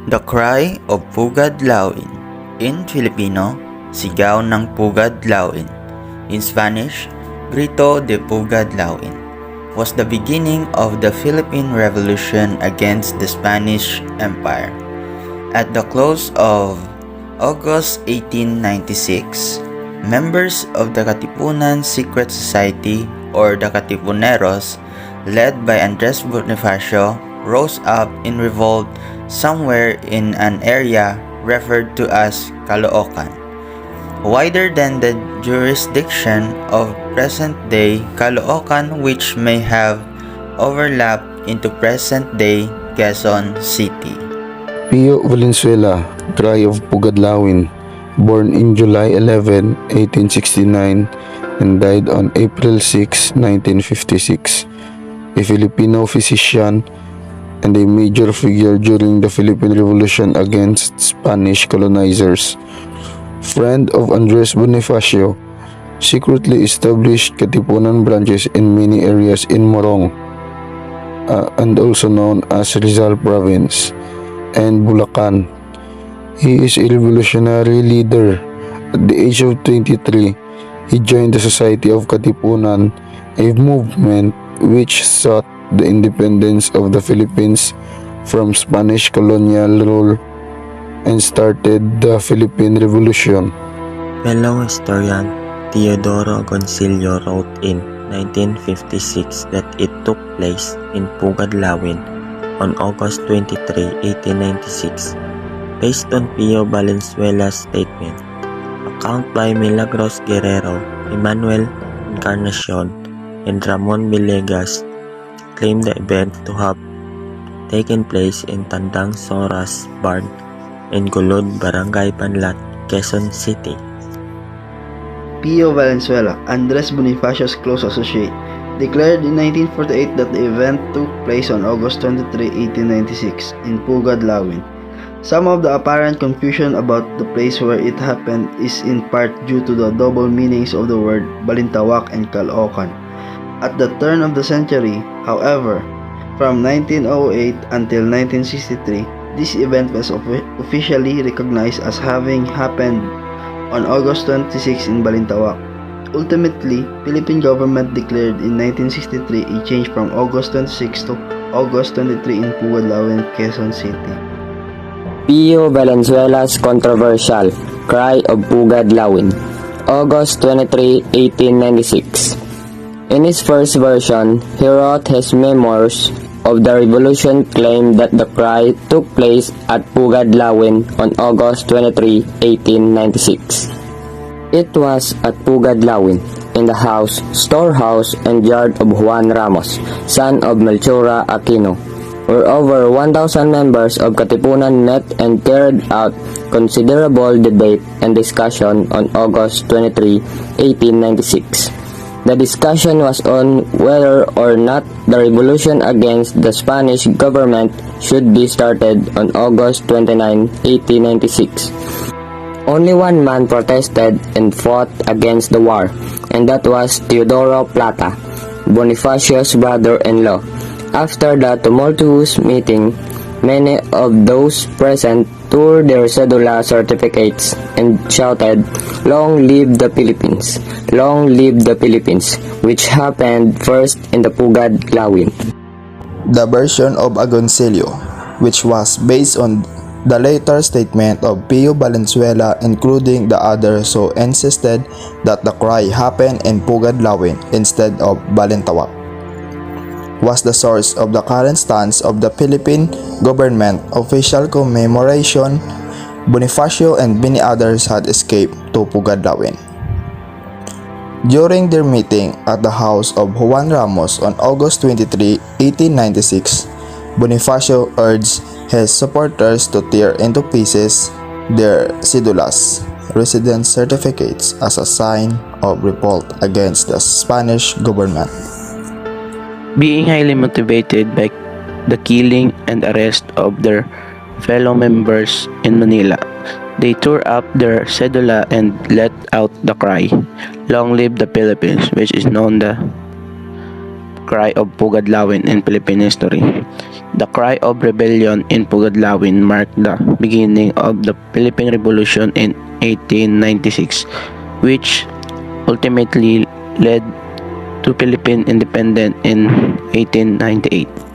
The Cry of Pugad Lawin. In Filipino, Sigaw ng Pugad Lawin. In Spanish, Grito de Pugad Lawin, was the beginning of the Philippine Revolution against the Spanish Empire. At the close of August 1896, members of the Katipunan Secret Society or the Katipuneros, led by Andres Bonifacio, rose up in revolt somewhere in an area referred to as Caloocan, wider than the jurisdiction of present-day Caloocan, which may have overlapped into present-day Quezon City. Pio Valenzuela, Cry of Pugad Lawin, born in July 11, 1869 and died on April 6, 1956, a Filipino physician and a major figure during the Philippine Revolution against Spanish colonizers. Friend of Andres Bonifacio, secretly established Katipunan branches in many areas in Morong, and also known as Rizal Province, and Bulacan. He is a revolutionary leader. At the age of 23, he joined the Society of Katipunan, a movement which sought the independence of the Philippines from Spanish colonial rule and started the Philippine Revolution. Fellow historian Teodoro Agoncillo wrote in 1956 that it took place in Pugad Lawin on August 23, 1896, based on Pio Valenzuela's statement. Account by Milagros Guerrero, Emmanuel Encarnacion, and Ramon Villegas claimed the event to have taken place in Tandang Soras Barn in Gulod, Barangay Panlat, Quezon City. Pio Valenzuela, Andres Bonifacio's close associate, declared in 1948 that the event took place on August 23, 1896 in Pugad Lawin. Some of the apparent confusion about the place where it happened is in part due to the double meanings of the word Balintawak and Caloocan. At the turn of the century, however, from 1908 until 1963, this event was officially recognized as having happened on August 26 in Balintawak. Ultimately, Philippine government declared in 1963 a change from August 26 to August 23 in Pugad Lawin, Quezon City. Pio Valenzuela's controversial Cry of Pugad Lawin, August 23, 1896. In his first version, he wrote his memoirs of the revolution claimed that the cry took place at Pugad Lawin on August 23, 1896. It was at Pugad Lawin, in the house, storehouse, and yard of Juan Ramos, son of Melchora Aquino, where over 1,000 members of Katipunan met and carried out considerable debate and discussion on August 23, 1896. The discussion was on whether or not the revolution against the Spanish government should be started on August 29, 1896. Only one man protested and fought against the war, and that was Teodoro Plata, Bonifacio's brother-in-law. After the tumultuous meeting, many of those present tore their cedula certificates and shouted, "Long live the Philippines! Long live the Philippines!" which happened first in the Pugad Lawin. The version of Agoncillo, which was based on the later statement of Pio Valenzuela, including the others who insisted that the cry happened in Pugad Lawin instead of Balintawak, was the source of the current stance of the Philippine government official commemoration. Bonifacio and many others had escaped to Pugad Lawin. During their meeting at the house of Juan Ramos on August 23, 1896, Bonifacio urged his supporters to tear into pieces their cedulas, residence certificates, as a sign of revolt against the Spanish government. Being highly motivated by the killing and arrest of their fellow members in Manila, they tore up their cedula and let out the cry, "Long live the Philippines," which is known the Cry of Pugad Lawin in Philippine history. The Cry of Rebellion in Pugad Lawin marked the beginning of the Philippine Revolution in 1896, which ultimately led to Philippine independence in 1898.